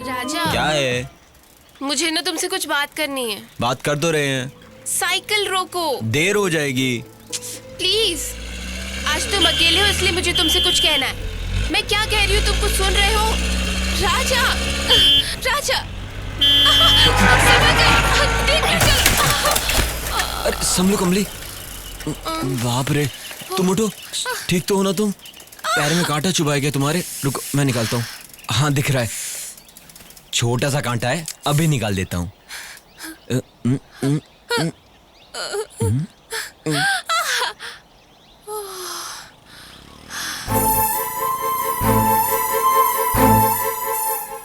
राजा, क्या है? मुझे ना तुमसे कुछ बात करनी है। बात कर तो रहे हैं। साइकिल रोको। देर हो जाएगी। प्लीज, आज तुम अकेले हो इसलिए मुझे तुमसे कुछ कहना है। मैं क्या कह रही हूँ तुम कुछ सुन रहे हो? राजा, राजा, अरे संभलो कमली। बाप रे, तुम उठो। ठीक तो हो ना तुम? पैर में कांटा चुभा गया तुम्हारे। रुको मैं निकालता हूँ। हाँ दिख रहा है, छोटा सा कांटा है, अभी निकाल देता हूँ।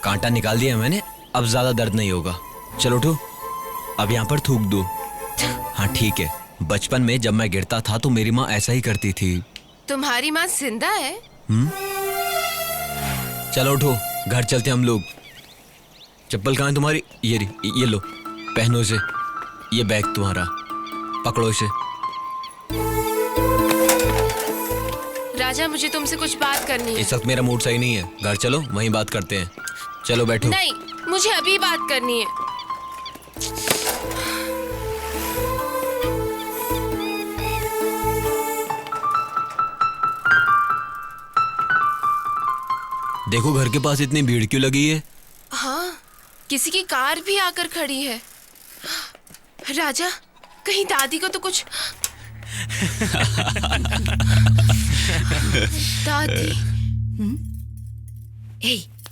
कांटा निकाल दिया मैंने, अब ज्यादा दर्द नहीं होगा। चलो उठो, अब यहाँ पर थूक दो। हाँ ठीक है, बचपन में जब मैं गिरता था तो मेरी माँ ऐसा ही करती थी। तुम्हारी माँ जिंदा है? चलो उठो, घर चलते हम लोग। चप्पल कहाँ है तुम्हारी? ये लो, पहनो इसे। ये बैग तुम्हारा, पकड़ो इसे। राजा, मुझे तुमसे कुछ बात करनी है। इस वक्त मेरा मूड सही नहीं है, घर चलो वहीं बात करते हैं। चलो बैठो। नहीं, मुझे अभी बात करनी है। देखो घर के पास इतनी भीड़ क्यों लगी है? हाँ, किसी की कार भी आकर खड़ी है। राजा, कहीं दादी को तो कुछ दादी।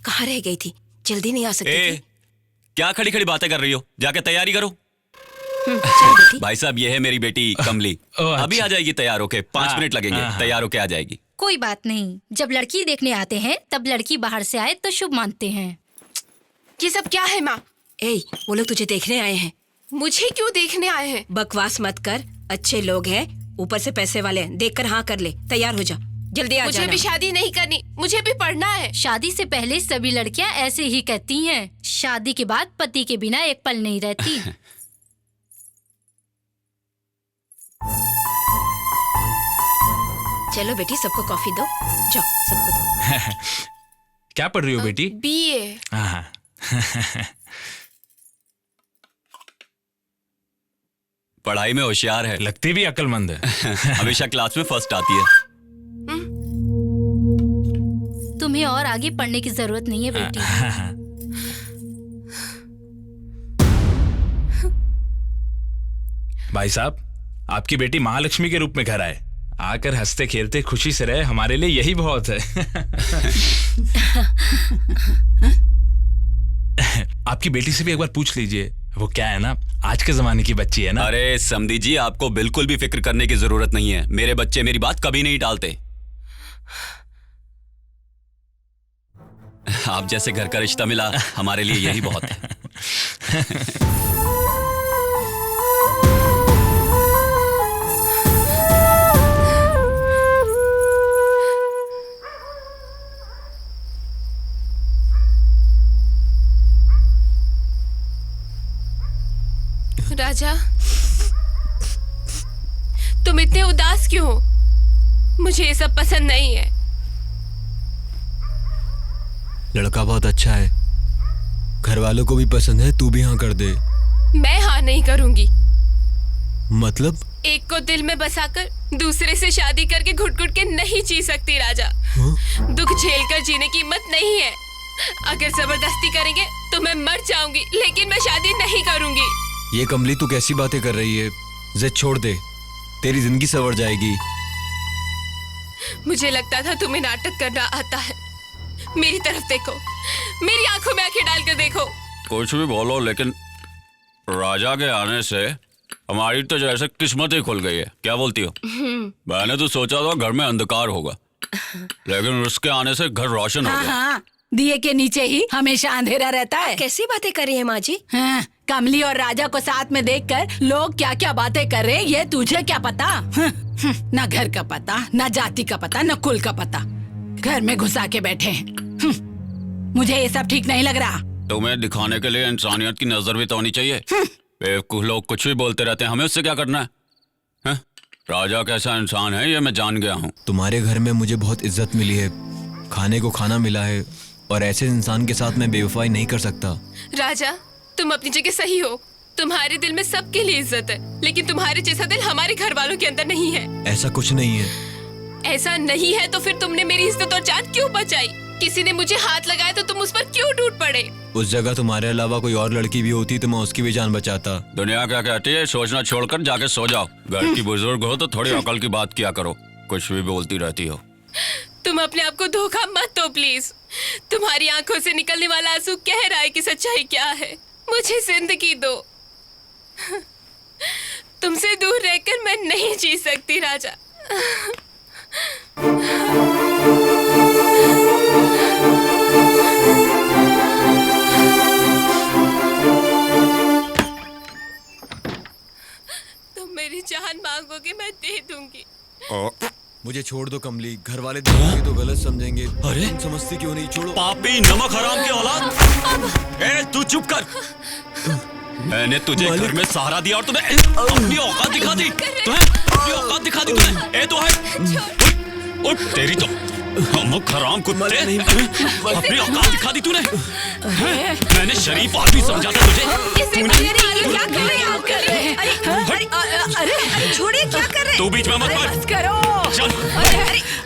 कहाँ रह गई थी? जल्दी नहीं आ सकती थी? क्या खड़ी खड़ी बातें कर रही हो? जाके तैयारी करो। चल बेटी। भाई साहब, ये है मेरी बेटी कमली। अभी आ जाएगी तैयार होके। 5 मिनट लगेंगे, तैयार होके आ जाएगी। कोई बात नहीं, जब लड़की देखने आते हैं तब लड़की बाहर से आए तो शुभ मानते हैं। ये सब क्या है माँ? वो लोग तुझे देखने आए हैं। मुझे क्यों देखने आए हैं? बकवास मत कर, अच्छे लोग हैं, ऊपर से पैसे वाले हैं। देखकर हाँ कर ले, तैयार हो जा, जल्दी आ मुझे जाना। भी शादी नहीं करनी, मुझे भी पढ़ना है। शादी से पहले सभी लड़कियां ऐसे ही कहती हैं। शादी के बाद पति के बिना एक पल नहीं रहती। चलो बेटी, सबको कॉफी दो, जाओ सबको दो। क्या पढ़ रही हो बेटी? बीए। हाँ। पढ़ाई में होशियार है। लगती भी अक्लमंद है। हमेशा क्लास में फर्स्ट आती है। तुम्हें और आगे पढ़ने की जरूरत नहीं है बेटी। भाई साहब, आपकी बेटी महालक्ष्मी के रूप में घर आए, आकर हंसते खेलते खुशी से रहे, हमारे लिए यही बहुत है। आपकी बेटी से भी एक बार पूछ लीजिए, वो क्या है ना, आज के जमाने की बच्ची है ना। अरे समधी जी, आपको बिल्कुल भी फिक्र करने की जरूरत नहीं है। मेरे बच्चे मेरी बात कभी नहीं टालते। आप जैसे घर का रिश्ता मिला, हमारे लिए यही बहुत है। राजा, तुम इतने उदास क्यों हो? मुझे ये सब पसंद नहीं है। लड़का बहुत अच्छा है, घर वालों को भी पसंद है, तू भी हाँ कर दे। मैं हाँ नहीं करूंगी। मतलब? एक को दिल में बसाकर दूसरे से शादी करके घुट घुट के नहीं जी सकती राजा। दुख झेलकर जीने की हिम्मत नहीं है। अगर जबरदस्ती करेंगे तो मैं मर जाऊंगी, लेकिन मैं शादी नहीं करूंगी। ये कमली तू कैसी बातें कर रही है? जिद छोड़ दे, तेरी जिंदगी संवर जाएगी। मुझे लगता था तुम्हें नाटक करना आता है। मेरी तरफ देखो, मेरी आंखों में आंखें डालकर देखो। कुछ भी बोलो, लेकिन राजा के आने से हमारी तो जैसे किस्मत ही खुल गई है। क्या बोलती हो? मैंने तो सोचा था घर में अंधकार होगा, लेकिन उसके आने से घर रोशन हो गया। हाँ, दिए के नीचे ही हमेशा अंधेरा रहता है। कैसी बातें कर रही है माँ जी? हाँ, कमली और राजा को साथ में देखकर लोग क्या क्या बातें कर रहे हैं, ये तुझे क्या पता? ना घर का पता, ना जाति का पता, ना कुल का पता, घर में घुसा के बैठे हैं। मुझे ये सब ठीक नहीं लग रहा। तुम्हें दिखाने के लिए इंसानियत की नजर भी तो होनी चाहिए। बेवकूफ लोग कुछ भी बोलते रहते हैं, हमें उससे क्या करना है? राजा कैसा इंसान है ये मैं जान गया हूँ। तुम्हारे घर में मुझे बहुत इज्जत मिली है, खाने को खाना मिला है, और ऐसे इंसान के साथ मैं बेवफाई नहीं कर सकता। राजा, तुम अपनी जगह सही हो। तुम्हारे दिल में सबके लिए इज्जत है, लेकिन तुम्हारे जैसा दिल हमारे घर वालों के अंदर नहीं है। ऐसा कुछ नहीं है। ऐसा नहीं है तो फिर तुमने मेरी इज्जत और जान क्यों बचाई? किसी ने मुझे हाथ लगाया तो तुम उस पर क्यों टूट पड़े? उस जगह तुम्हारे अलावा कोई और लड़की भी होती तो मैं उसकी भी जान बचाता। दुनिया क्या कहती है, सोचना छोड़कर जाके सो जाओ। घर की बुजुर्ग हो तो थोड़ी अकल की बात किया करो, कुछ भी बोलती रहती हो। तुम अपने आप को धोखा मत दो प्लीज। तुम्हारी आंखों से निकलने वाला आंसू कह रहा है कि सच्चाई क्या है। मुझे जिंदगी दो। तुमसे दूर रहकर मैं नहीं जी सकती राजा। तुम मेरी जान मांगोगे, मैं दे दूंगी। मुझे छोड़ दो कमली, घर वाले देखेंगे तो गलत समझेंगे। अरे? तुम समझती क्यों नहीं? छोड़ो। पापी नमक हराम की औलाद। ए तू चुप कर। मैंने तुझे घर में सहारा दिया और तूने अपनी औकात दिखा दी। अपनी औकात दिखा दी तूने। ए तो है उठ, तेरी तो नमक हराम कुत्ते। अपनी औकात दिखा दी तूने। मैंने शरीफ आदमी समझा था तुझे। अरे छोड़िए, क्या कर रहे हैं? तू बीच में मत पड़। करो। चल।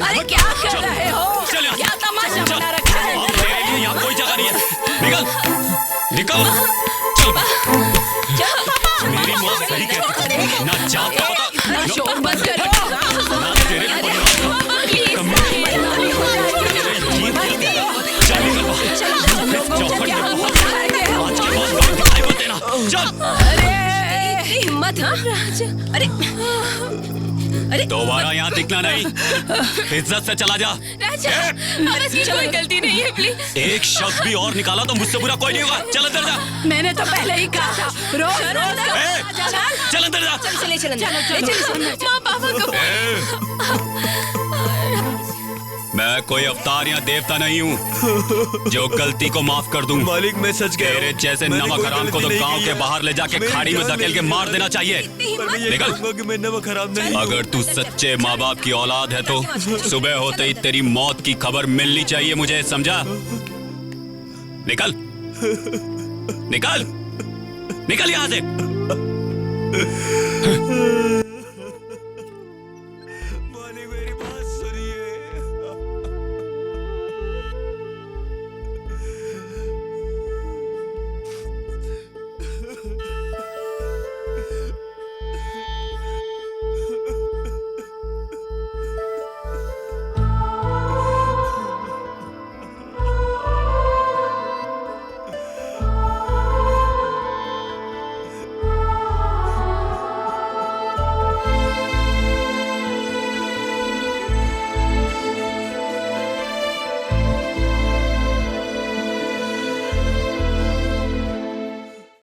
अरे क्या कर रहे हो? चल यहाँ। क्या तमाशा चल। बना रखा है? अब तेरे लिए यहाँ कोई जगह नहीं है। निकल निकल। चल। मेरी माँ सही कहती है, ना जात का पता, ना शोर मत करो। ना तेरे परिवार का। चल निकल बाहर। चौखट में बहुत आज के बाद बाहर दिखाई मत देना। चल। हिम्मत, हाँ राजा। अरे दोबारा यहाँ दिखना नहीं। इज्जत से चला जा। राजा, अब इसकी कोई गलती नहीं है प्लीज। एक शब्द भी और निकाला तो मुझसे बुरा कोई नहीं होगा। चल अंदर जा। मैंने तो पहले ही कहा था, रोज रोज ए, चल अंदर जा। चले माँ पापा को मैं कोई अवतार या देवता नहीं हूँ जो गलती को माफ कर दूं। मालिक मैं सच कह रहा हूँ। तेरे जैसे मैंने नमक कोई हराम को तो गलती गांव नहीं के की बाहर ले जाके मेरी खाड़ी में जान धकेल के नहीं मार है। देना चाहिए। पर मैं ये निकल। कहूंगा कि मैं नमक हराम नहीं हूँ। अगर तू सच्चे माँ बाप की औलाद है तो सुबह होते ही तेरी मौत की खबर मिलनी चाहिए मुझे, समझा? निकल निकल निकल यहाँ से।